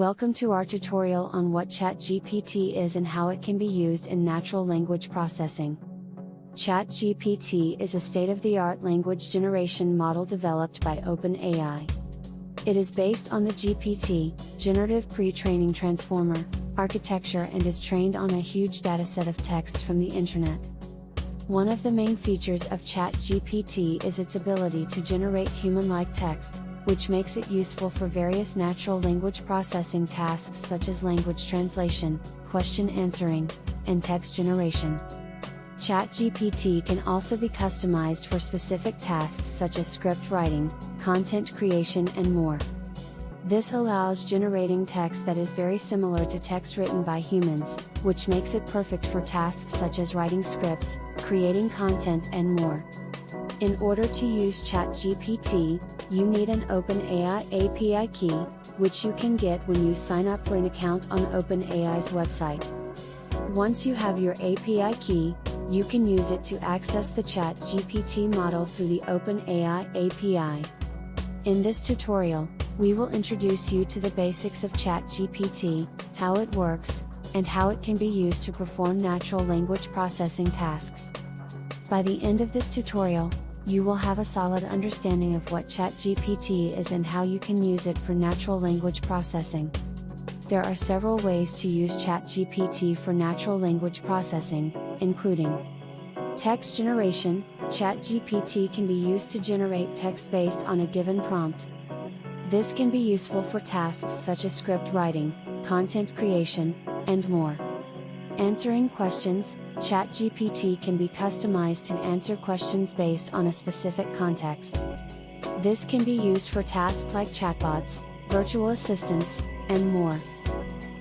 Welcome to our tutorial on what ChatGPT is and how it can be used in natural language processing. ChatGPT is a state-of-the-art language generation model developed by OpenAI. It is based on the GPT, Generative Pre-training Transformer, architecture and is trained on a huge dataset of text from the internet. One of the main features of ChatGPT is its ability to generate human-like text, which makes it useful for various natural language processing tasks such as language translation, question answering, and text generation. ChatGPT can also be customized for specific tasks such as script writing, content creation and more. This allows generating text that is very similar to text written by humans, which makes it perfect for tasks such as writing scripts, creating content and more. In order to use ChatGPT, you need an OpenAI API key, which you can get when you sign up for an account on OpenAI's website. Once you have your API key, you can use it to access the ChatGPT model through the OpenAI API. In this tutorial, we will introduce you to the basics of ChatGPT, how it works, and how it can be used to perform natural language processing tasks. By the end of this tutorial, you will have a solid understanding of what ChatGPT is and how you can use it for natural language processing. There are several ways to use ChatGPT for natural language processing, including text generation. ChatGPT can be used to generate text based on a given prompt. This can be useful for tasks such as script writing, content creation, and more. Answering questions. ChatGPT can be customized to answer questions based on a specific context. This can be used for tasks like chatbots, virtual assistants, and more.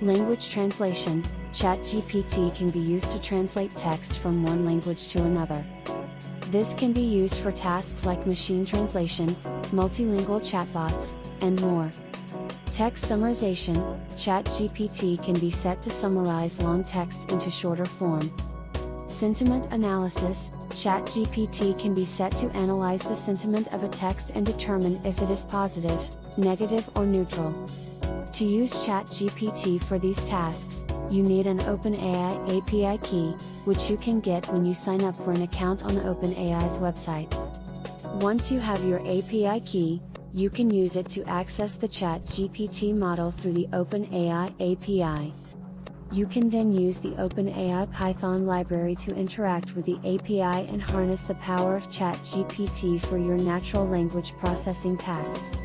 Language translation. ChatGPT can be used to translate text from one language to another. This can be used for tasks like machine translation, multilingual chatbots, and more. Text summarization. ChatGPT can be set to summarize long text into shorter form. Sentiment analysis. ChatGPT can be set to analyze the sentiment of a text and determine if it is positive, negative or neutral. To use ChatGPT for these tasks, you need an OpenAI API key, which you can get when you sign up for an account on OpenAI's website. Once you have your API key, you can use it to access the ChatGPT model through the OpenAI API. You can then use the OpenAI Python library to interact with the API and harness the power of ChatGPT for your natural language processing tasks.